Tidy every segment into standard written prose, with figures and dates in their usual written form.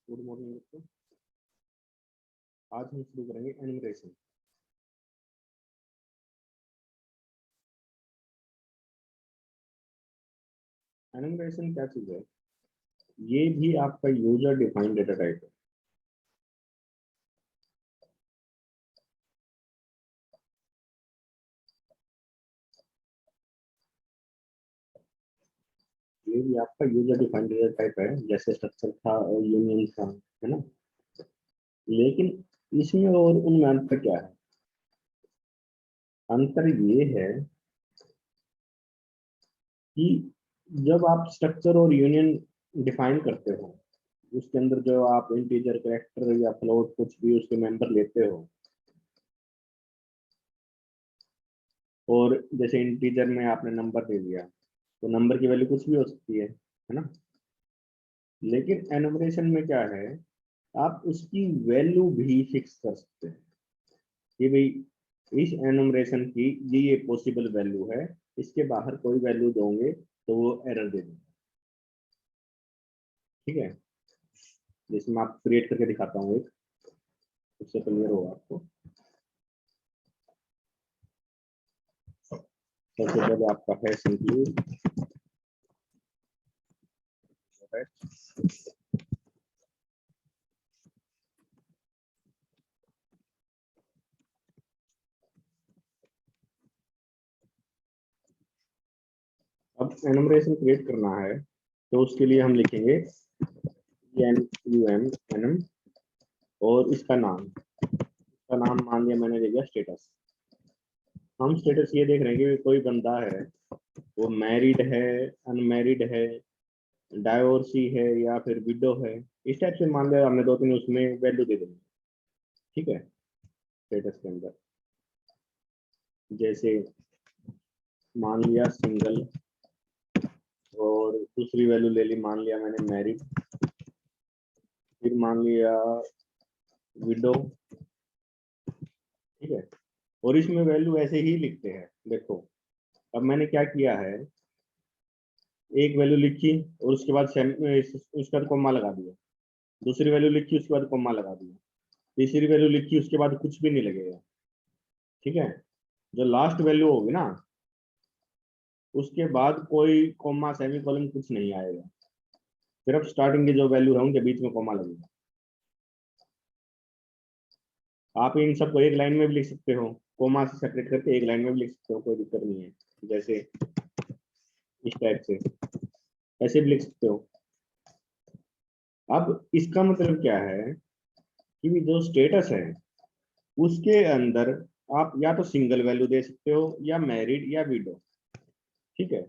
Good morning दोस्तों। आज हम शुरू करेंगे एनुमरेशन। एनुमरेशन क्या चीज है? ये भी आपका यूजर डिफाइंड डेटा टाइप है। ये भी आपका यूजर डिफाइंड डेटा टाइप है, जैसे स्ट्रक्चर था और यूनियन था, है ना। लेकिन इसमें और उनमें अंतर क्या है? अंतर ये है कि जब आप स्ट्रक्चर और यूनियन डिफाइन करते हो, उसके अंदर जो आप इंटीजर, कैरेक्टर या फ्लोट कुछ भी उसके मेंबर लेते हो, और जैसे इंटीजर में आपने नंबर दे दिया तो नंबर की वैल्यू कुछ भी हो सकती है ना। लेकिन एनुमरेशन में क्या है, आप उसकी वैल्यू भी फिक्स कर सकते हैं कि भाई इस एनुमरेशन की ये पॉसिबल वैल्यू है, इसके बाहर कोई वैल्यू दोगे तो वो एरर दे देगा। ठीक है, जिसमें मैं आप क्रिएट करके दिखाता हूँ एक, उससे क्लियर होगा आपको। सबसे पहले आपका है सिंपली अब एनुमरेशन क्रिएट करना है तो उसके लिए हम लिखेंगे एनम और इसका नाम मान लिया मैंने, दे दिया स्टेटस। हम स्टेटस ये देख रहे हैं कि कोई बंदा है, वो मैरिड है, अनमैरिड है, डायोर्सी है या फिर विडो है। इस टाइप से मान लिया हमने दो तीन उसमें वैल्यू दे देंगे। ठीक है, स्टेटस के अंदर जैसे मान लिया सिंगल, और दूसरी वैल्यू ले ली, मान लिया मैंने मैरिड, फिर मान लिया विडो। ठीक है, और इसमें वैल्यू ऐसे ही लिखते हैं। देखो अब मैंने क्या किया है, एक वैल्यू लिखी और उसके बाद उसके बाद कॉमा लगा दिया, दूसरी वैल्यू लिखी उसके बाद कॉमा लगा दिया, तीसरी वैल्यू लिखी उसके बाद कुछ भी नहीं लगेगा। ठीक है, जो लास्ट वैल्यू होगी ना, उसके बाद कोई कॉमा सेमीकोलन कुछ नहीं आएगा, सिर्फ स्टार्टिंग की जो वैल्यू है उनके बीच में कॉमा लगेगा। आप इन सबको एक लाइन में भी लिख सकते हो, कॉमा से सेपरेट करके एक लाइन में भी लिख सकते हो, कोई दिक्कत नहीं है। जैसे इस टाइप से ऐसे भी लिख सकते हो। अब इसका मतलब क्या है कि जो स्टेटस है उसके अंदर आप या तो सिंगल वैल्यू दे सकते हो या मैरिड या विडो। ठीक है,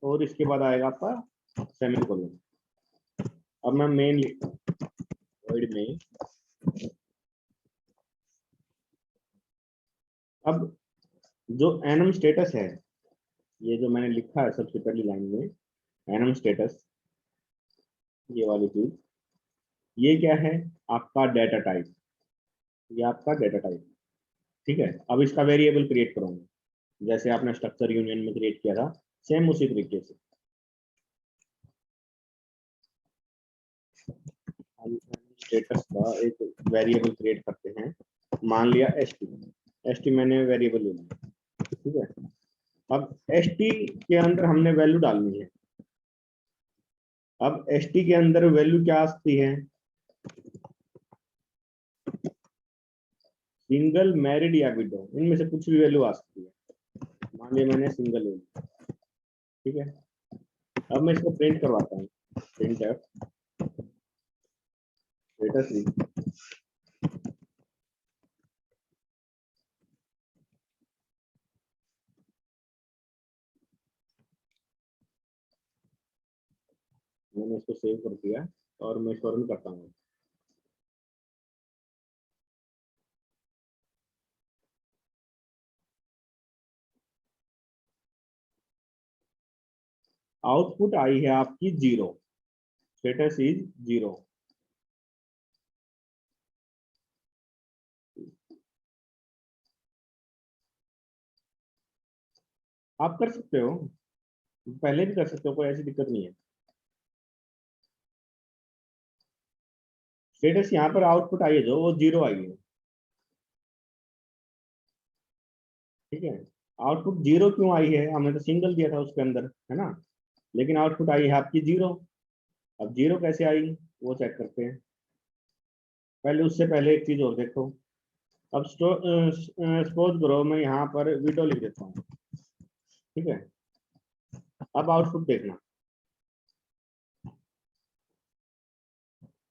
और इसके बाद आएगा आपका सेमीकोलन। अब मैं मेन लिखता हूँ, वॉइड में। अब जो एनम स्टेटस है, ये जो मैंने लिखा है सबसे पहली लाइन में, एनम स्टेटस, ये वाली चीज, ये क्या है? आपका डेटा टाइप। ये आपका डेटा टाइप। ठीक है, अब इसका वेरिएबल क्रिएट करूंगा, जैसे आपने स्ट्रक्चर यूनियन में क्रिएट किया था, सेम उसी तरीके से हम स्टेटस का एक वेरिएबल क्रिएट करते हैं। मान लिया एस टी मैंने वेरिएबल ले लिया। ठीक है, अब एस टी के अंदर हमने वैल्यू डालनी है। अब एस टी के अंदर वैल्यू क्या आ सकती है? सिंगल, मैरिड या विडो, इनमें से कुछ भी वैल्यू आ सकती है। मान लिया मैंने सिंगल ले लिया। ठीक है, अब मैं इसको प्रिंट करवाता हूँ, प्रिंट एफ स्टेटस। मैंने इसको सेव कर दिया और मैं इसको रन करता हूँ। आउटपुट आई है आपकी 0, स्टेटस इज 0। आप कर सकते हो, पहले भी कर सकते हो, कोई ऐसी दिक्कत नहीं है। स्टेटस यहाँ पर आउटपुट आई है जो वो 0 आई है, ठीक है। आउटपुट 0 क्यों आई है, हमने तो सिंगल दिया था उसके अंदर, है ना, लेकिन आउटपुट आई है आपकी 0। अब 0 कैसे आई वो चेक करते हैं। पहले उससे पहले एक चीज और देखो। अब सपोज करो मैं यहाँ पर वीडियो लिख देता हूँ, ठीक है। अब आउटपुट देखना,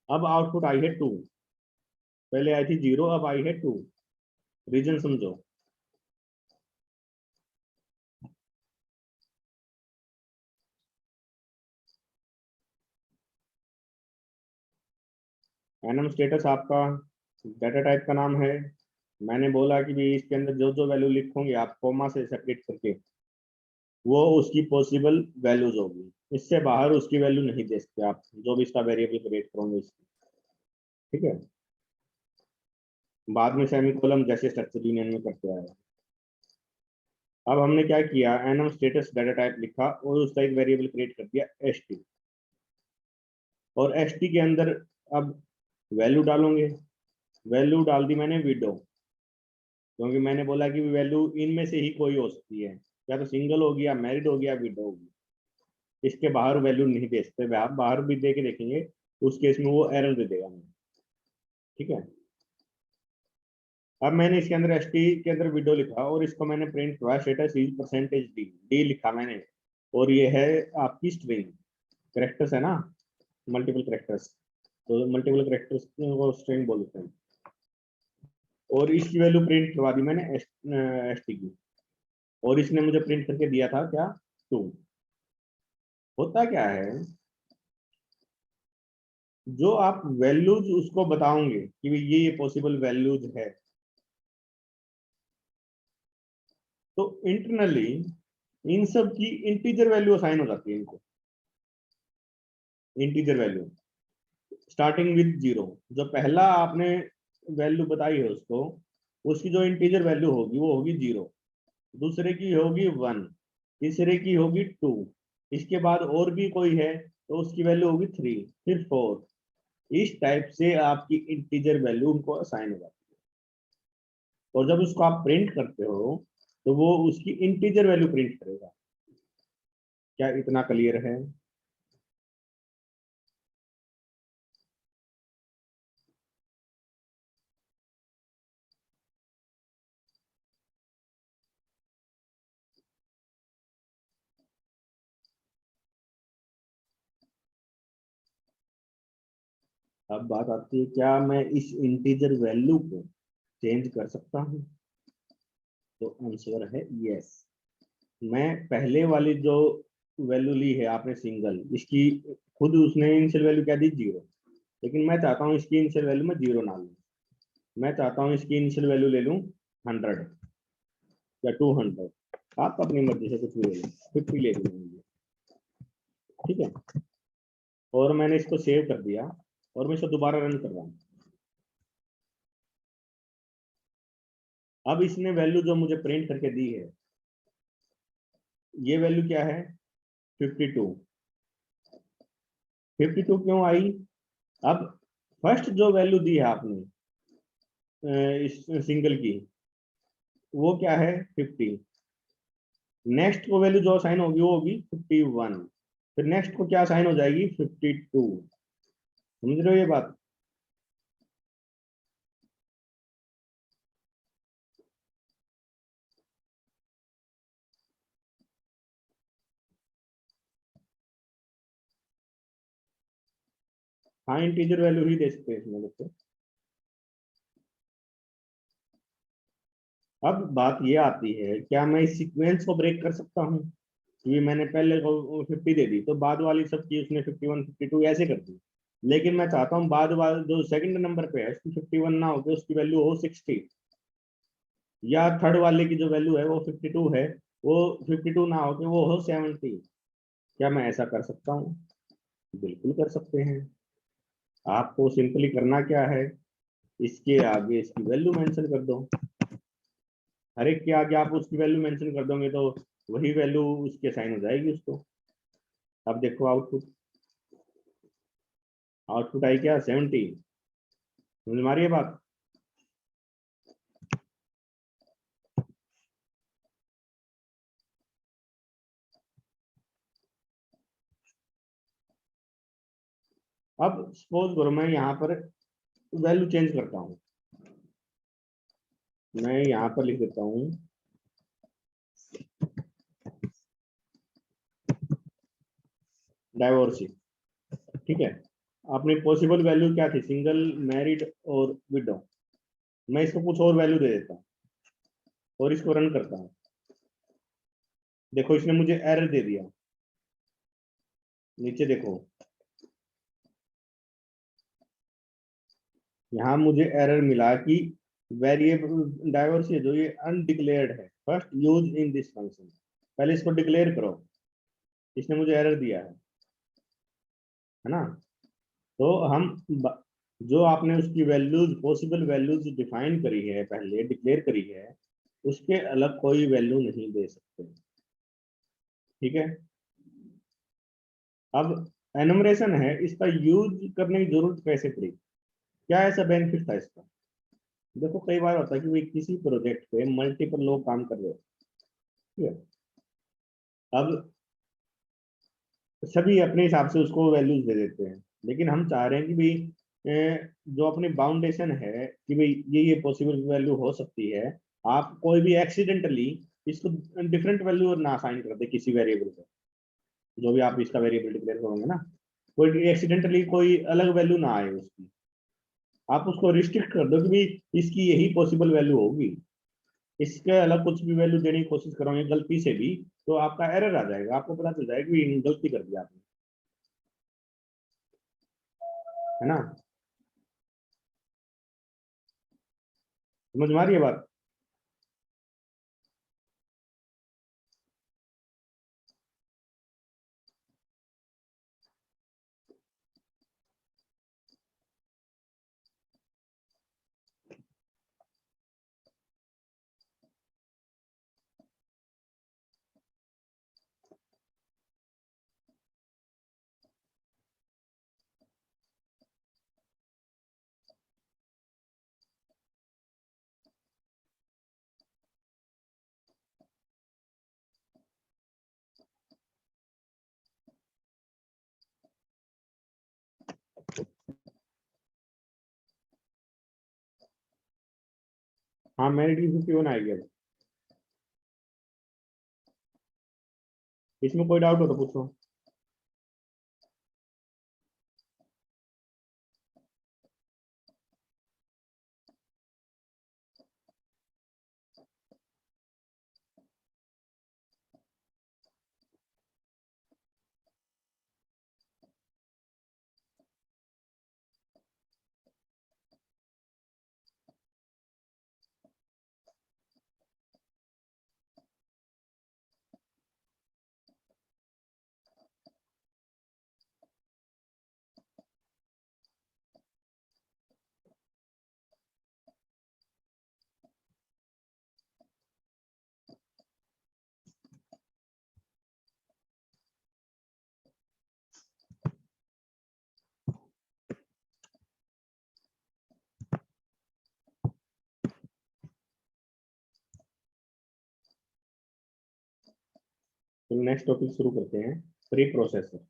अब आउटपुट आई है 2, पहले आई थी 0, अब आई है 2। रीजन समझो। एनम स्टेटस आपका डाटा टाइप का नाम है। मैंने बोला कि भी इसके अंदर जो जो वैल्यू लिखोगे आप कॉमा से सेपरेट करके, वो उसकी पॉसिबल वैल्यूज होगी। इससे बाहर उसकी वैल्यू नहीं दे सकते आप, जो भी इसका वेरिएबल क्रिएट करोगे इसकी, ठीक है। बाद में सेमीकोलन जैसे स्ट्रक्चर यूनियन में करते आए। अब हमने क्या किया, एनम स्टेटस डाटा टाइप लिखा और उसका एक वेरिएबल क्रिएट कर दिया st, और st के अंदर अब वैल्यू डालोगे। वैल्यू डाल दी मैंने विडो, क्योंकि मैंने बोला कि वैल्यू इनमें से ही कोई हो सकती है, या तो सिंगल होगी या मैरिड होगी या विडो होगी। इसके बाहर वैल्यू नहीं दे सकते, आप बाहर भी दे के देखेंगे उस केस में वो एरर दे देगा मुझे, ठीक है। अब मैंने इसके अंदर एस टी के अंदर विडो लिखा और इसको मैंने प्रिंट किया status is percentage D, D लिखा मैंने, और ये है आपकी स्ट्रिंग, करेक्टर्स है ना, मल्टीपल करेक्टर्स, तो मल्टीपल करेक्टर्स को स्ट्रिंग बोलते हैं। और इसकी वैल्यू प्रिंट करवा दी मैंने एस टी की, और इसने मुझे प्रिंट करके दिया था क्या, 2। होता क्या है, जो आप वैल्यूज उसको बताओगे कि ये पॉसिबल वैल्यूज है, तो इंटरनली इन सब की इंटीजर वैल्यू असाइन हो जाती है इनको। इंटीजर वैल्यू स्टार्टिंग विद 0, जो पहला आपने वैल्यू बताई है उसको, उसकी जो इंटीजर वैल्यू होगी वो होगी 0, दूसरे की होगी 1, तीसरे की होगी 2, इसके बाद और भी कोई है तो उसकी वैल्यू होगी 3, फिर 4। इस टाइप से आपकी इंटीजर वैल्यू उनको असाइन हो जाती है, और जब उसको आप प्रिंट करते हो तो वो उसकी इंटीजर वैल्यू प्रिंट करेगा। क्या इतना क्लियर है? अब बात आती है, क्या मैं इस इंटीजर वैल्यू को चेंज कर सकता हूँ? तो आंसर है यस। मैं पहले वाली जो वैल्यू ली है आपने सिंगल, इसकी खुद उसने इनिशियल वैल्यू क्या दी, 0, लेकिन मैं चाहता हूँ इसकी इनिशियल वैल्यू में 0 ना लूँ। मैं चाहता हूँ इसकी इनिशियल वैल्यू ले लूँ 100 या 200, आप अपनी मर्जी से कुछ भी ले लें, 50 ले लूँ, ठीक है। और मैंने इसको सेव कर दिया और मैं इसको दोबारा रन कर रहा हूँ। अब इसने वैल्यू जो मुझे प्रिंट करके दी है, ये वैल्यू क्या है, 52। 52 क्यों आई? अब फर्स्ट जो वैल्यू दी है आपने इस सिंगल की, वो क्या है, 50। नेक्स्ट को वैल्यू जो साइन होगी वो होगी 51, फिर नेक्स्ट को क्या साइन हो जाएगी, 52। समझ रहे हो ये बात? हाँ, इंटीजर वैल्यू ही दे सकते हैं इसमें बच्चे। अब बात ये आती है, क्या मैं इस सीक्वेंस को ब्रेक कर सकता हूँ? क्योंकि मैंने पहले को 50 दे दी, तो बाद वाली सब की उसने 51 52 ऐसे कर दी, लेकिन मैं चाहता हूँ बाद वाला जो सेकंड नंबर पे है उसकी 51 ना होकर उसकी वैल्यू हो 60, या थर्ड वाले की जो वैल्यू है वो 52 है, वो 52 ना होकर वो हो 70। क्या मैं ऐसा कर सकता हूँ? बिल्कुल कर सकते हैं। आपको सिंपली करना क्या है, इसके आगे इसकी वैल्यू मेंशन कर दो। हर एक के आगे आप उसकी वैल्यू मेंशन कर दोगे तो वही वैल्यू उसके साइन हो जाएगी उसको। अब देखो आउटपुट, आउटपुट आई क्या, 70। समझ में आ रही है बात? अब सपोज करो मैं यहाँ पर वैल्यू चेंज करता हूँ, मैं यहाँ पर लिख देता हूँ डाइवोर्सी, ठीक है। अपनी पॉसिबल वैल्यू क्या थी, सिंगल, मैरिड और विडो। मैं इसको कुछ और वैल्यू दे देता हूँ और इसको रन करता हूँ। देखो इसने मुझे एरर दे दिया, नीचे देखो यहाँ मुझे एरर मिला कि वेरिएबल डाइवर्सी जो ये अनडिक्लेयर्ड है, first use in this function, पहले इसको डिक्लेयर करो। इसने मुझे एरर दिया है ना। तो हम जो आपने उसकी वैल्यूज, पॉसिबल वैल्यूज डिफाइन करी है, पहले डिक्लेयर करी है, उसके अलग कोई वैल्यू नहीं दे सकते, ठीक है। अब एनुमरेशन है, इसका यूज करने की जरूरत कैसे पड़ी, क्या ऐसा बेनिफिट था इसका? देखो कई बार होता है कि भाई किसी प्रोजेक्ट पे मल्टीपल लोग काम कर रहे हैं, ठीक है। अब सभी अपने हिसाब से उसको वैल्यूज दे देते हैं, लेकिन हम चाह रहे हैं कि भाई जो अपनी बाउंडेशन है कि भाई ये पॉसिबल वैल्यू हो सकती है, आप कोई भी एक्सीडेंटली इसको डिफरेंट वैल्यू ना असाइन कर दे किसी वेरिएबल को, जो भी आप इसका वेरिएबल डिक्लेयर करोगे ना, कोई एक्सीडेंटली कोई अलग वैल्यू ना आए उसकी, आप उसको रिस्ट्रिक्ट कर दो कि भाई इसकी यही पॉसिबल वैल्यू होगी, इसके अलग कुछ भी वैल्यू देने की कोशिश करोगे गलती से भी, तो आपका एरर आ जाएगा, आपको पता चल जाएगा कि गलती कर दिया आपने, है ना। समझ में आ रही है बात? हाँ मेरिट की 51 आएगी अब। इसमें कोई डाउट हो तो पूछो। तो नेक्स्ट टॉपिक शुरू करते हैं, प्री प्रोसेसर।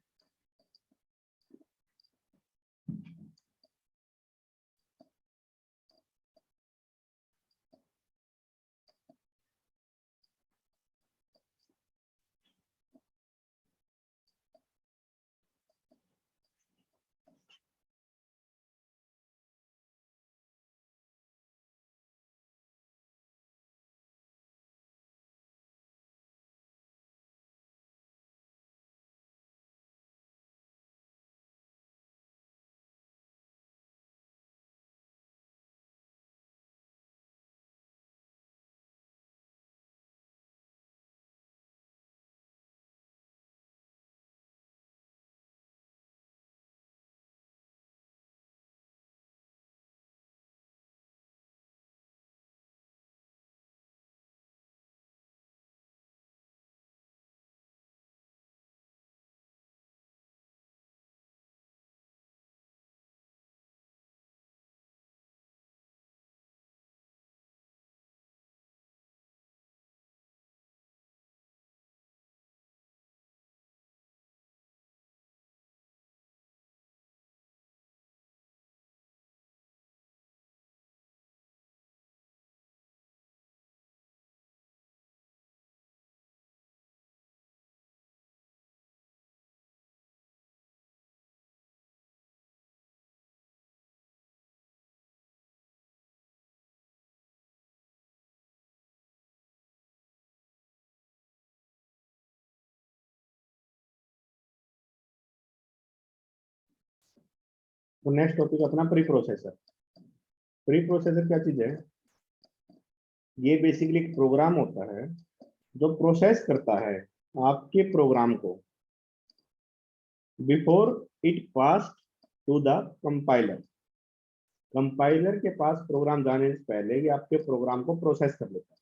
तो नेक्स्ट टॉपिक अपना प्री प्रोसेसर। प्री प्रोसेसर क्या चीज है? ये बेसिकली एक प्रोग्राम होता है जो प्रोसेस करता है आपके प्रोग्राम को before it pass to the compiler. Compiler के पास प्रोग्राम जाने से पहले ये आपके प्रोग्राम को प्रोसेस कर लेता है।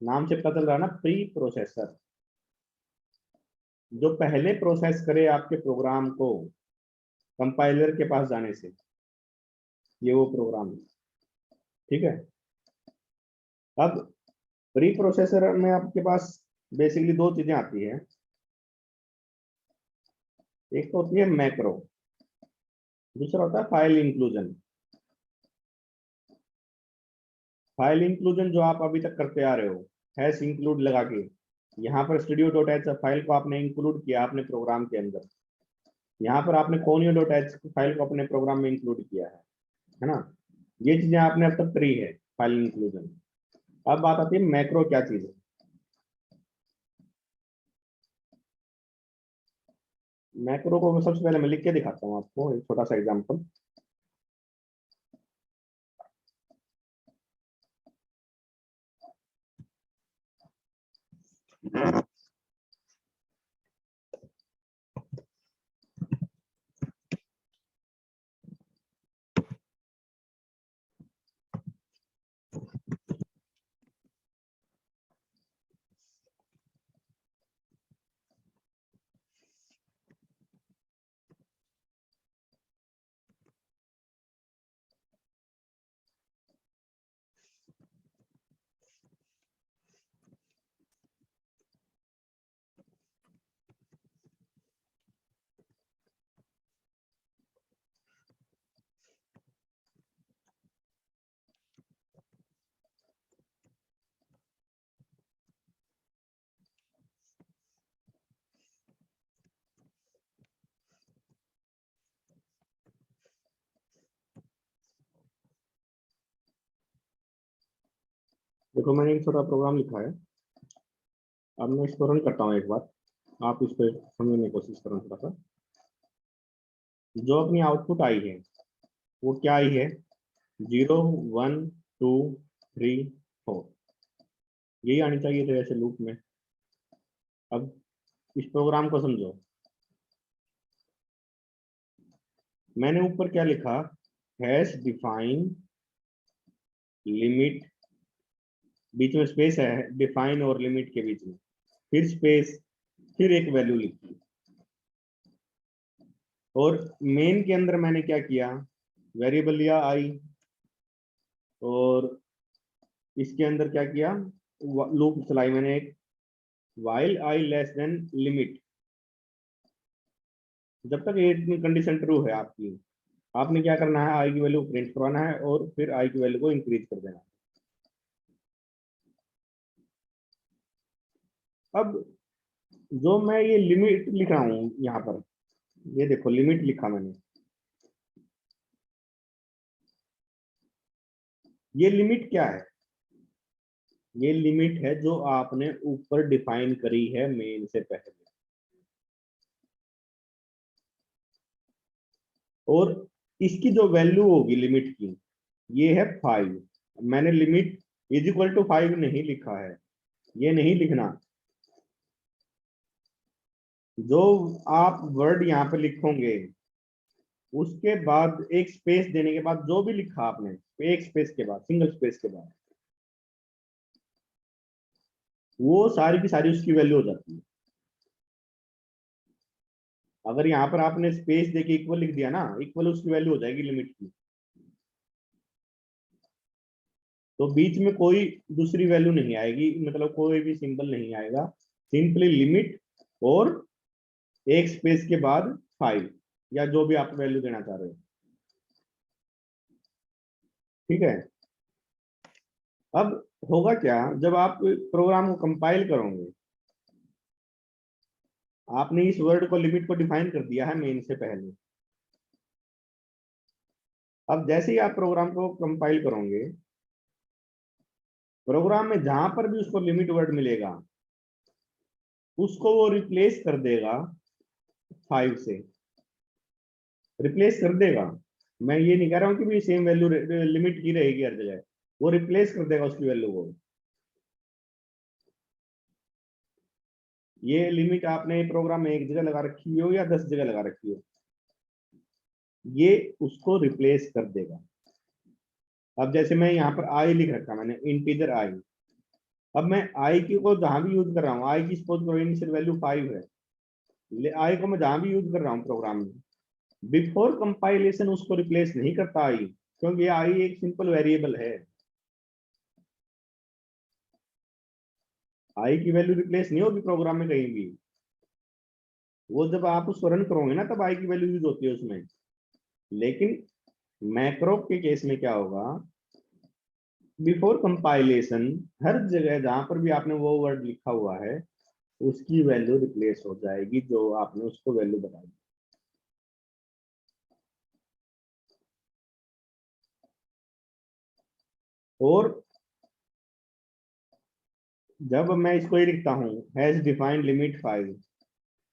नाम से पता चल रहा है ना, प्री प्रोसेसर। जो पहले प्रोसेस करे आपके प्रोग्राम को कंपाइलर के पास जाने से, ये वो प्रोग्राम है। ठीक है। अब प्री प्रोसेसर में आपके पास बेसिकली दो चीजें आती है। एक तो होती है मैक्रो, दूसरा होता है फाइल इंक्लूजन। फाइल इंक्लूजन जो आप अभी तक करते आ रहे हो, हैश इंक्लूड लगा के, यहाँ पर studio.h फाइल को आपने इंक्लूड किया अपने प्रोग्राम के अंदर। यहाँ पर आपने conio.h फाइल को अपने प्रोग्राम में इंक्लूड किया है ना। ये चीजें आपने अब तक करी है, फाइल इंक्लूजन। अब बात आती है मैक्रो क्या चीज है। मैक्रो को सबसे पहले मैं लिख के दिखाता हूँ आपको एक छोटा सा एग्जाम्पल। देखो मैंने एक छोटा प्रोग्राम लिखा है। अब मैं इसको रन करता हूँ एक बार, आप इस पर समझने की कोशिश करो थोड़ा सा। जो अपनी आउटपुट आई है वो क्या आई है? 0 1 2 3 4, यही आनी चाहिए थे ऐसे लूप में। अब इस प्रोग्राम को समझो। मैंने ऊपर क्या लिखा? हैश डिफाइन लिमिट, बीच में स्पेस है डिफाइन और लिमिट के बीच में, फिर स्पेस, फिर एक वैल्यू लिखी। और मेन के अंदर मैंने क्या किया? वेरिएबल लिया आई, और इसके अंदर क्या किया? लूप चलाई मैंने एक, while i less than limit. जब तक ये कंडीशन ट्रू है आपकी, आपने क्या करना है? आई की वैल्यू प्रिंट करवाना है और फिर आई की वैल्यू को इंक्रीज कर देना है। अब जो मैं ये लिमिट लिख रहा हूं यहाँ पर, ये देखो लिमिट लिखा मैंने। ये लिमिट क्या है? ये लिमिट है जो आपने ऊपर डिफाइन करी है मेन से पहले। और इसकी जो वैल्यू होगी लिमिट की, ये है 5। मैंने लिमिट इज इक्वल टू 5 नहीं लिखा है, ये नहीं लिखना। जो आप वर्ड यहाँ पे लिखोगे, उसके बाद एक स्पेस देने के बाद जो भी लिखा आपने, एक स्पेस के बाद, सिंगल स्पेस के बाद, वो सारी की सारी उसकी वैल्यू हो जाती है। अगर यहाँ पर आपने स्पेस देके इक्वल लिख दिया ना, इक्वल उसकी वैल्यू हो जाएगी लिमिट की। तो बीच में कोई दूसरी वैल्यू नहीं आएगी, मतलब कोई भी सिंबल नहीं आएगा, सिंपली लिमिट और एक स्पेस के बाद 5, या जो भी आप वैल्यू देना चाह रहे हो। ठीक है। अब होगा क्या, जब आप प्रोग्राम को कंपाइल करोगे, आपने इस वर्ड को, लिमिट को डिफाइन कर दिया है मेन से पहले। अब जैसे ही आप प्रोग्राम को कंपाइल करोगे, प्रोग्राम में जहां पर भी उसको लिमिट वर्ड मिलेगा, उसको वो रिप्लेस कर देगा 5 से। रिप्लेस कर देगा। मैं ये नहीं कह रहा हूँ कि भी सेम वैल्यू लिमिट की रहेगी हर जगह, वो रिप्लेस कर देगा उसकी वैल्यू को। ये लिमिट आपने प्रोग्राम में एक जगह लगा रखी हो या 10 जगह लगा रखी हो, ये उसको रिप्लेस कर देगा। अब जैसे मैं यहाँ पर आई लिख रखा, मैंने इंटीजर आई। अब मैं आई की को जहां भी यूज कर रहा हूँ, आई की सपोज करो इनिशियल वैल्यू 5 है, आई को मैं जहां भी यूज कर रहा हूँ प्रोग्राम में, बिफोर कंपाइलेशन उसको रिप्लेस नहीं करता आई, क्योंकि आई एक सिंपल वेरिएबल है। आई की वैल्यू रिप्लेस नहीं होगी प्रोग्राम में कहीं भी। वो जब आप उसको रन करोगे ना, तब आई की वैल्यू यूज होती है उसमें। लेकिन मैक्रो के केस में क्या होगा, बिफोर कंपाइलेशन हर जगह जहां पर भी आपने वो वर्ड लिखा हुआ है, उसकी वैल्यू रिप्लेस हो जाएगी जो आपने उसको वैल्यू बताई। और जब मैं इसको ये लिखता हूँ हैज डिफाइंड लिमिट 5,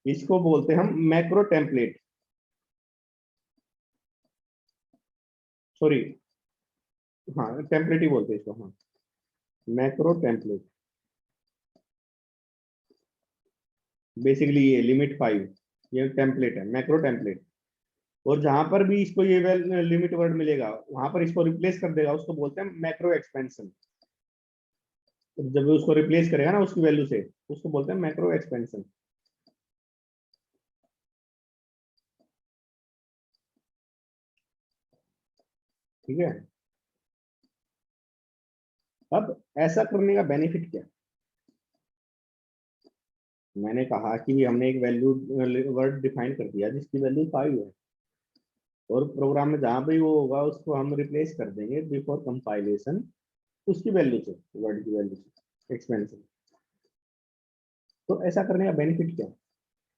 इसको बोलते हैं हम मैक्रो टेम्पलेट, सॉरी, हाँ टेम्पलेट ही बोलते हैं इसको, हाँ मैक्रो टेम्पलेट। बेसिकली ये लिमिट 5 ये टेम्पलेट है, मैक्रो टेम्पलेट। और जहां पर भी इसको ये लिमिट वर्ड मिलेगा, वहां पर इसको रिप्लेस कर देगा, उसको बोलते हैं मैक्रो एक्सपेंशन। जब वो उसको रिप्लेस करेगा ना उसकी वैल्यू से, उसको बोलते हैं मैक्रो एक्सपेंशन। ठीक है। अब ऐसा करने का बेनिफिट क्या है? मैंने कहा कि हमने एक वैल्यू वर्ड डिफाइन कर दिया जिसकी वैल्यू 5 है, और प्रोग्राम में जहां भी वो होगा उसको हम रिप्लेस कर देंगे बिफोर कंपाइलेशन उसकी वैल्यू से, वर्ड की वैल्यू से, एक्सपेंशन। तो ऐसा करने का बेनिफिट क्या है?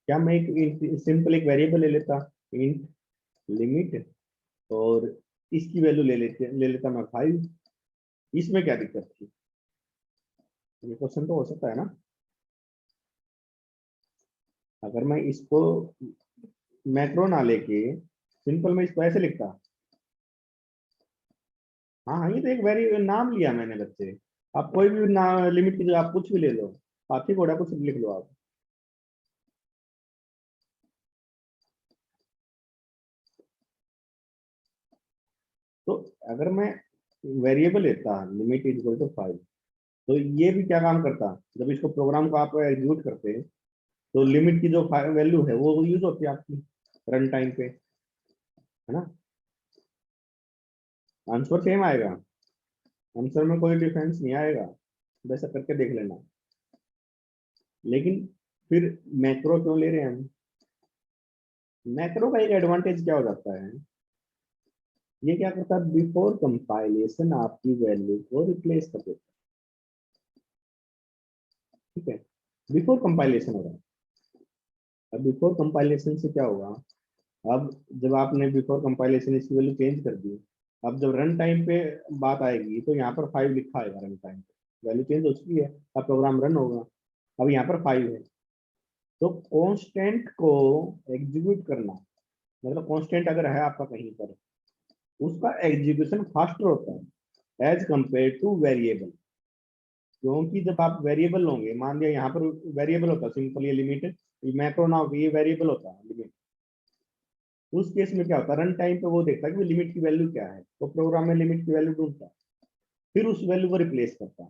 क्या मैं एक सिंपल एक वेरिएबल ले लेता, इंट लिमिट, और इसकी वैल्यू ले लेता मैं 5, इसमें क्या दिक्कत थी? ये क्वेश्चन तो हो सकता है ना। अगर मैं इसको मैक्रो ना लेके सिंपल मैं इसको ऐसे लिखता, हाँ हाँ, ये तो एक वेरी नाम लिया मैंने बच्चे। आप कोई भी ना लिमिट की जगह आप कुछ भी ले लो, हाथी घोड़ा कुछ भी लिख लो आप। तो अगर मैं वेरिएबल लेता लिमिट इज इक्वल टू 5, तो ये भी क्या काम करता, जब इसको प्रोग्राम को आप एग्जीक्यूट करते, तो लिमिट की जो वैल्यू है वो यूज होती है आपकी रन टाइम पे, है ना। आंसर सेम आएगा, आंसर में कोई डिफरेंस नहीं आएगा, वैसा करके देख लेना। लेकिन फिर मैक्रो क्यों ले रहे हैं हम? मैक्रो का एक एडवांटेज क्या हो जाता है, ये क्या करता है, बिफोर कंपाइलेशन आपकी वैल्यू को रिप्लेस कर देता है। ठीक है, बिफोर कंपाइलेशन हो रहा है। अब बिफोर कंपाइलेशन से क्या होगा, अब जब आपने बिफोर कंपाइलेशन इसकी वैल्यू चेंज कर दी, अब जब रन टाइम पे बात आएगी तो यहाँ पर 5 लिखा आएगा रन टाइम पे, वैल्यू चेंज हो चुकी है, अब प्रोग्राम रन होगा, अब यहाँ पर 5 है। तो कांस्टेंट को एग्जीक्यूट करना, मतलब कांस्टेंट अगर है आपका कहीं पर, उसका एग्जीक्यूशन फास्टर होता है एज कंपेयर टू वेरिएबल। क्योंकि जब आप वेरिएबल लोगे, मान लिया यहाँ पर वेरिएबल होता है सिंपल, ये लिमिट, मैक्रो ना होगी, ये वेरिएबल होता है लिमिट। उस केस में क्या होता है, रन टाइम पे वो देखता है कि लिमिट की वैल्यू क्या है, तो प्रोग्राम में लिमिट की वैल्यू ढूंढता है, फिर उस वैल्यू को रिप्लेस करता है।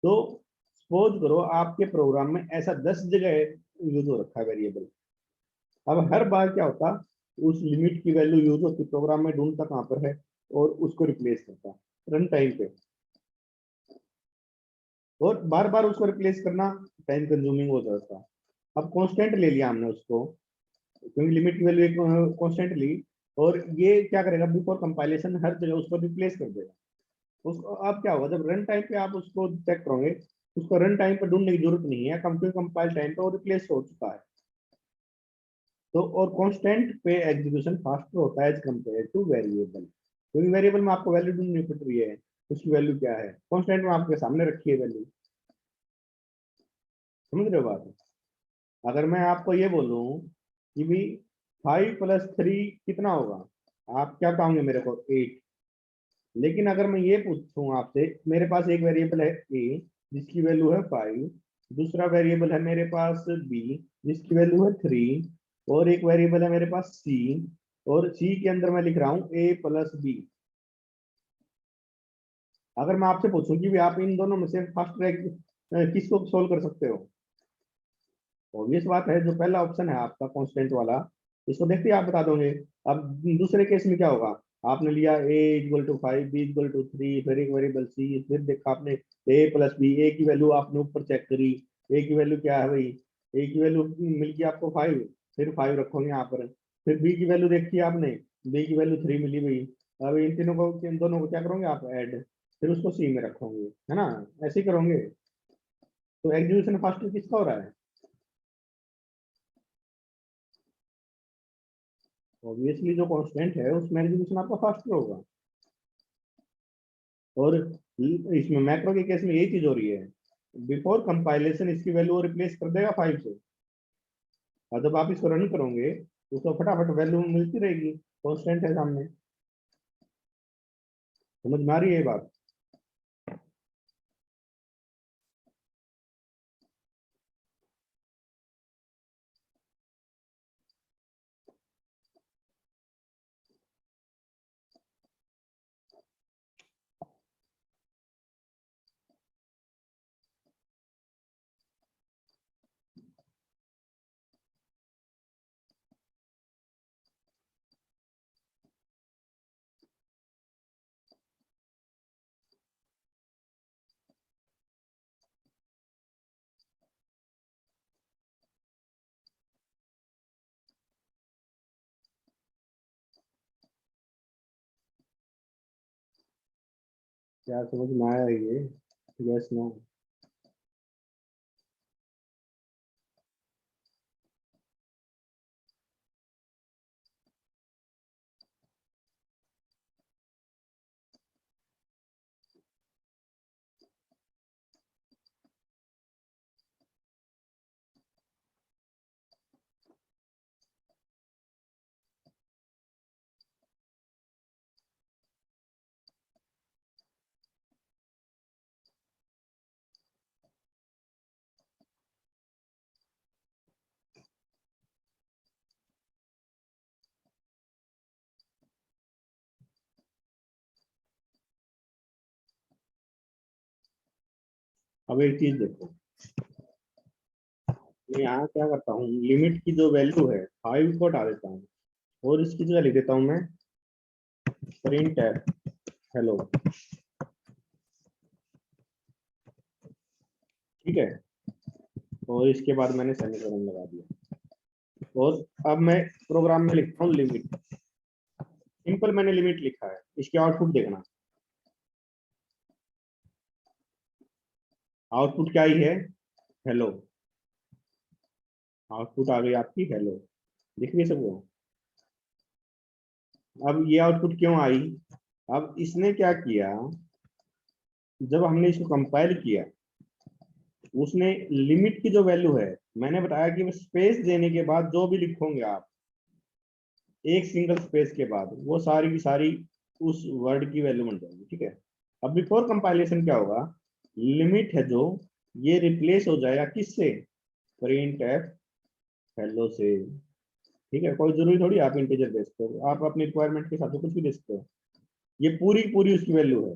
तो सपोज करो आपके प्रोग्राम में ऐसा 10 जगह यूज हो रखा है वेरिएबल। अब हर बार क्या होता, उस लिमिट की वैल्यू यूज होती, प्रोग्राम में ढूंढता कहाँ पर है और उसको रिप्लेस करता रन टाइम पे। और बार बार उसको रिप्लेस करना टाइम कंज्यूमिंग हो जाता। अब कांस्टेंट ले लिया हमने उसको, क्योंकि लिमिट की वैल्यू एक कांस्टेंट ली, और ये क्या करेगा, बिफोर कंपाइलेशन हर जगह उसको रिप्लेस कर देगा उसको। अब क्या होगा, जब रन टाइम पे आप उसको चेक करोगे, उसको रन टाइम पे ढूंढने की जरूरत नहीं है, कंप्यूटर कंपाइल टाइम पे वो रिप्लेस हो चुका है। तो और कांस्टेंट पे एग्जीक्यूशन फास्टर होता है एज कम्पेयर टू वेरिएबल, क्योंकि वेरिएबल में आपको वैल्यू ढूंढनी पड़ रही है, उसकी वैल्यू क्या है, कांस्टेंट में आपके सामने रखी है वैल्यू। समझ रहे हो बात? अगर मैं आपको ये बोलूं कि भी 5 + 3 कितना होगा? आप क्या बताओगे मेरे को? 8। लेकिन अगर मैं ये पूछूं आपसे, मेरे पास एक वेरिएबल है ए जिसकी वैल्यू है 5, दूसरा वेरिएबल है मेरे पास बी जिसकी वैल्यू है 3, और एक वेरिएबल है मेरे पास सी, और सी के अंदर मैं लिख रहा हूँ ए + बी। अगर मैं आपसे पूछूं कि भी आप इन दोनों में से फर्स्ट ट्रैक किसको सोल्व कर सकते हो? ऑब्वियस बात है, जो पहला ऑप्शन है आपका कांस्टेंट वाला, इसको देखते ही आप बता दोगे। अब दूसरे केस में क्या होगा? आपने लिया a = 5, b = 3, फिर एक वेरिएबल c, फिर देखा आपने a + b, a की वैल्यू आपने ऊपर चेक करी, a की वैल्यू क्या है भाई? a की वैल्यू मिल गई आपको 5, फिर 5 रखोगे यहाँ पर, फिर b की वैल्यू देखी आपने, b की वैल्यू 3 मिली भाई। अब इन तीनों को, इन दोनों को क्या करोगे आप? ऐड, फिर उसको c में रखोगे, है ना? ऐसे ही करोगे। तो एग्जीक्यूशन फास्ट किसका हो रहा है? ऑब्वियसली जो कांस्टेंट है उसमें एग्जीक्यूशन आपका फास्टर होगा। और इसमें मैक्रो के केस में यही चीज हो रही है, बिफोर कंपाइलेशन इसकी वैल्यू रिप्लेस कर देगा 5 से, और जब आप इसको रन करोगे तो उसको फटाफट वैल्यू मिलती रहेगी, कांस्टेंट है सामने। समझ में आ रही है ये बात? क्या समझ में आया ये? Yes no? अब एक चीज देखो, मैं यहाँ क्या करता हूँ, लिमिट की जो वैल्यू है 5 को हटा देता हूँ, और इसकी जगह लिख देता हूँ मैं प्रिंट हेलो। ठीक है, और इसके बाद मैंने सेमीकोलन लगा दिया, और अब मैं प्रोग्राम में लिखता हूँ लिमिट। सिंपल मैंने लिमिट लिखा है, इसके आउटपुट देखना। आउटपुट क्या ही है? हेलो। आउटपुट आ गई आपकी हेलो, दिख रही है सबको? अब ये आउटपुट क्यों आई? अब इसने क्या किया, जब हमने इसको कंपाइल किया, उसने लिमिट की जो वैल्यू है, मैंने बताया कि स्पेस देने के बाद जो भी लिखोगे आप, एक सिंगल स्पेस के बाद, वो सारी की सारी उस वर्ड की वैल्यू बन जाएगी। ठीक है, अब बिफोर कंपाइलेशन क्या होगा, लिमिट है जो, ये रिप्लेस हो जाएगा किससे? प्रिंट एफ हेलो से। ठीक है, कोई जरूरी थोड़ी आप इंटीजर दे सकते हो, आप अपनी रिक्वायरमेंट के हिसाब से कुछ भी दे सकते हो। ये पूरी पूरी उसकी वैल्यू है,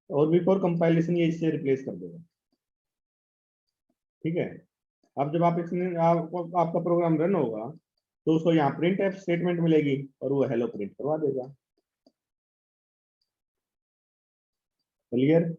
और बिफोर कंपाइलेशन ये इससे रिप्लेस कर देगा। ठीक है, अब जब आप इसमें आपका प्रोग्राम रन होगा, तो उसको यहाँ प्रिंट एफ स्टेटमेंट मिलेगी, और वो हेलो प्रिंट करवा देगा। क्लियर?